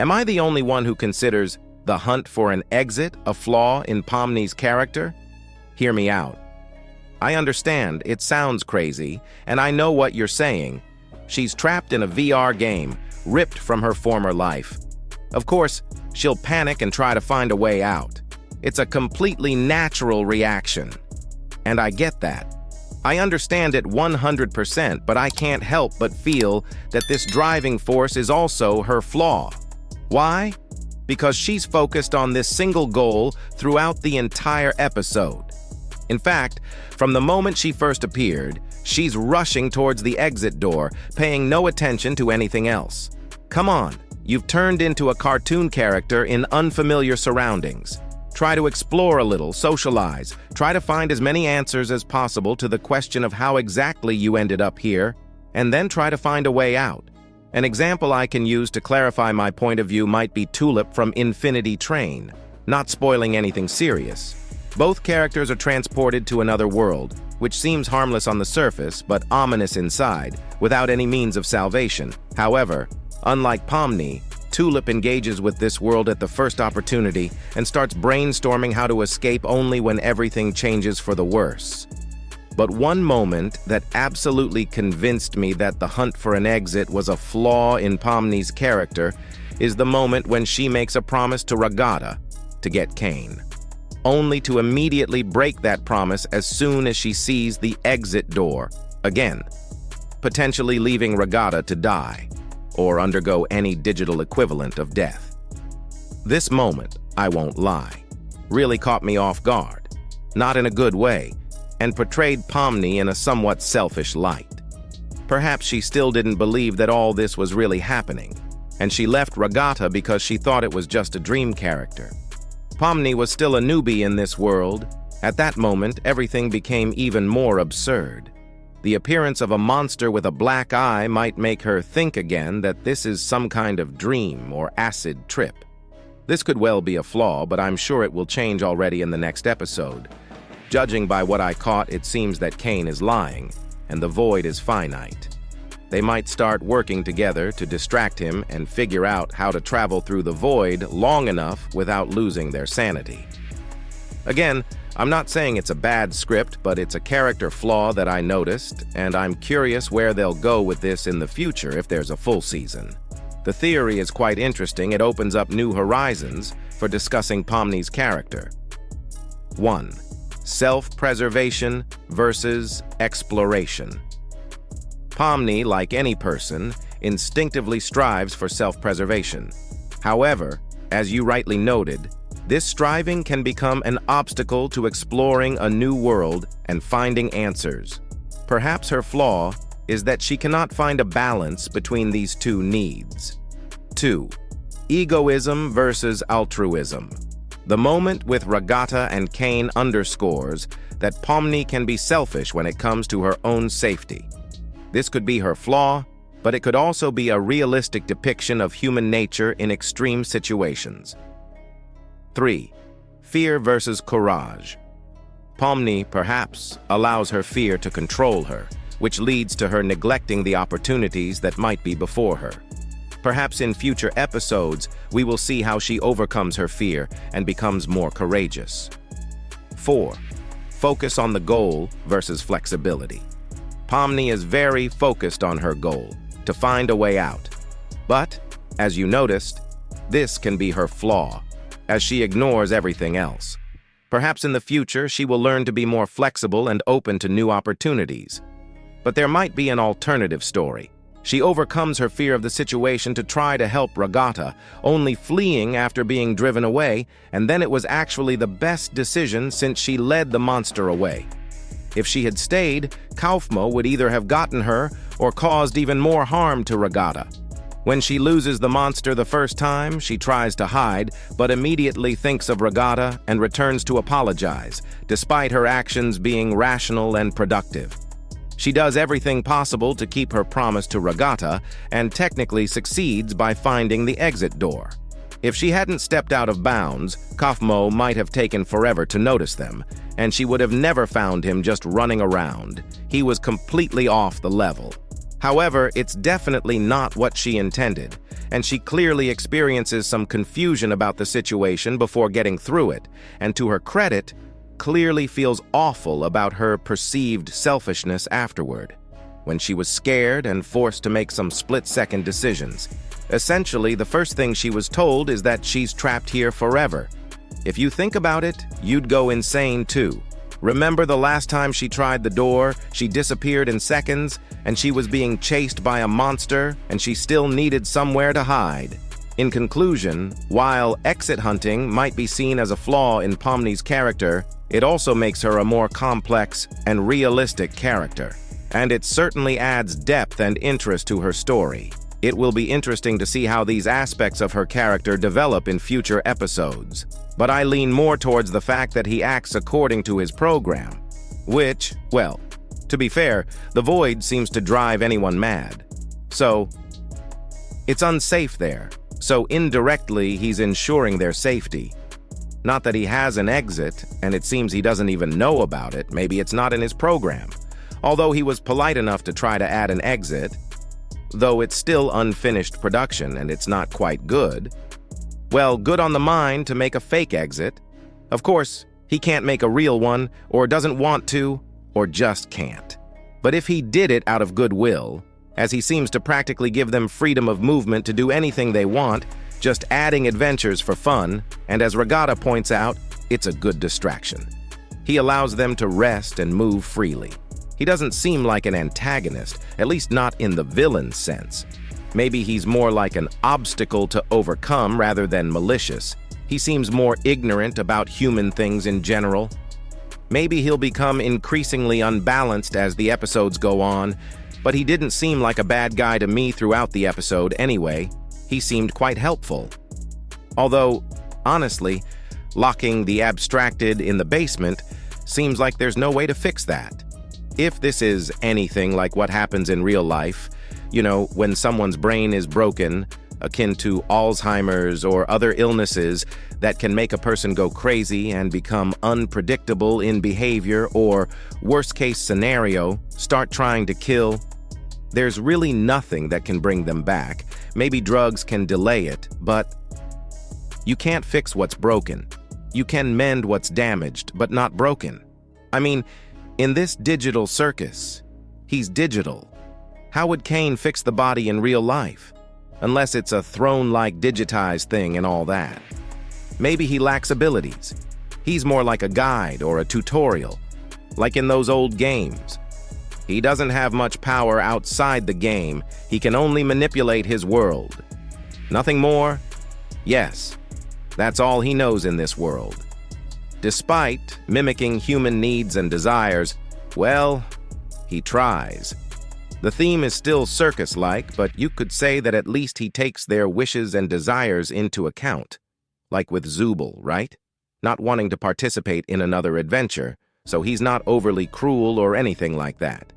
Am I the only one who considers the hunt for an exit a flaw in Pomni's character? Hear me out. I understand it sounds crazy, and I know what you're saying. She's trapped in a VR game, ripped from her former life. Of course, she'll panic and try to find a way out. It's a completely natural reaction. And I get that. I understand it 100%, but I can't help but feel that this driving force is also her flaw. Why? Because she's focused on this single goal throughout the entire episode. In fact, from the moment she first appeared, she's rushing towards the exit door, paying no attention to anything else. Come on, you've turned into a cartoon character in unfamiliar surroundings. Try to explore a little, socialize, try to find as many answers as possible to the question of how exactly you ended up here, and then try to find a way out. An example I can use to clarify my point of view might be Tulip from Infinity Train, not spoiling anything serious. Both characters are transported to another world, which seems harmless on the surface but ominous inside, without any means of salvation. However, unlike Pomni, Tulip engages with this world at the first opportunity and starts brainstorming how to escape only when everything changes for the worse. But one moment that absolutely convinced me that the hunt for an exit was a flaw in Pomni's character is the moment when she makes a promise to Regatta to get Cain, only to immediately break that promise as soon as she sees the exit door again, potentially leaving Regatta to die or undergo any digital equivalent of death. This moment, I won't lie, really caught me off guard, not in a good way, and portrayed Pomni in a somewhat selfish light. Perhaps she still didn't believe that all this was really happening, and she left Regatta because she thought it was just a dream character. Pomni was still a newbie in this world. At that moment, everything became even more absurd. The appearance of a monster with a black eye might make her think again that this is some kind of dream or acid trip. This could well be a flaw, but I'm sure it will change already in the next episode. Judging by what I caught, it seems that Cain is lying, and the void is finite. They might start working together to distract him and figure out how to travel through the void long enough without losing their sanity. Again, I'm not saying it's a bad script, but it's a character flaw that I noticed, and I'm curious where they'll go with this in the future if there's a full season. The theory is quite interesting. It opens up new horizons for discussing Pomni's character. 1. Self-preservation versus exploration. Pomni, like any person, instinctively strives for self-preservation. However, as you rightly noted, this striving can become an obstacle to exploring a new world and finding answers. Perhaps her flaw is that she cannot find a balance between these two needs. 2. Egoism versus altruism. The moment with Regatta and Cain underscores that Pomni can be selfish when it comes to her own safety. This could be her flaw, but it could also be a realistic depiction of human nature in extreme situations. 3. Fear versus courage. Pomni, perhaps, allows her fear to control her, which leads to her neglecting the opportunities that might be before her. Perhaps in future episodes, we will see how she overcomes her fear and becomes more courageous. 4. Focus on the goal versus flexibility. Pomni is very focused on her goal, to find a way out. But, as you noticed, this can be her flaw, as she ignores everything else. Perhaps in the future, she will learn to be more flexible and open to new opportunities. But there might be an alternative story. She overcomes her fear of the situation to try to help Regatta, only fleeing after being driven away, and then it was actually the best decision since she led the monster away. If she had stayed, Kaufmo would either have gotten her or caused even more harm to Regatta. When she loses the monster the first time, she tries to hide, but immediately thinks of Regatta and returns to apologize, despite her actions being rational and productive. She does everything possible to keep her promise to Regatta and technically succeeds by finding the exit door. If she hadn't stepped out of bounds, Kaufmo might have taken forever to notice them, and she would have never found him just running around. He was completely off the level. However, it's definitely not what she intended, and she clearly experiences some confusion about the situation before getting through it, and to her credit, clearly feels awful about her perceived selfishness afterward, when she was scared and forced to make some split-second decisions. Essentially, the first thing she was told is that she's trapped here forever. If you think about it, you'd go insane too. Remember the last time she tried the door, she disappeared in seconds, and she was being chased by a monster, and she still needed somewhere to hide. In conclusion, while exit hunting might be seen as a flaw in Pomni's character, it also makes her a more complex and realistic character. And it certainly adds depth and interest to her story. It will be interesting to see how these aspects of her character develop in future episodes. But I lean more towards the fact that he acts according to his program. Which, well, to be fair, the void seems to drive anyone mad. So, it's unsafe there. So indirectly, he's ensuring their safety. Not that he has an exit, and it seems he doesn't even know about it. Maybe it's not in his program. Although he was polite enough to try to add an exit, though it's still unfinished production and it's not quite good. Well, good on the mind to make a fake exit. Of course, he can't make a real one, or doesn't want to, or just can't. But if he did it out of goodwill, as he seems to practically give them freedom of movement to do anything they want, just adding adventures for fun, and as Regatta points out, it's a good distraction. He allows them to rest and move freely. He doesn't seem like an antagonist, at least not in the villain sense. Maybe he's more like an obstacle to overcome rather than malicious. He seems more ignorant about human things in general. Maybe he'll become increasingly unbalanced as the episodes go on, but he didn't seem like a bad guy to me throughout the episode anyway. He seemed quite helpful. Although, honestly, locking the abstracted in the basement seems like there's no way to fix that. If this is anything like what happens in real life, you know, when someone's brain is broken, akin to Alzheimer's or other illnesses that can make a person go crazy and become unpredictable in behavior, or worst case scenario, start trying to kill, there's really nothing that can bring them back. Maybe drugs can delay it, but you can't fix what's broken. You can mend what's damaged, but not broken. I mean, in this digital circus, he's digital. How would Cain fix the body in real life? Unless it's a throne-like digitized thing and all that. Maybe he lacks abilities. He's more like a guide or a tutorial, like in those old games. He doesn't have much power outside the game. He can only manipulate his world. Nothing more? Yes, that's all he knows in this world. Despite mimicking human needs and desires, well, he tries. The theme is still circus-like, but you could say that at least he takes their wishes and desires into account. Like with Zubul, right? Not wanting to participate in another adventure, so he's not overly cruel or anything like that.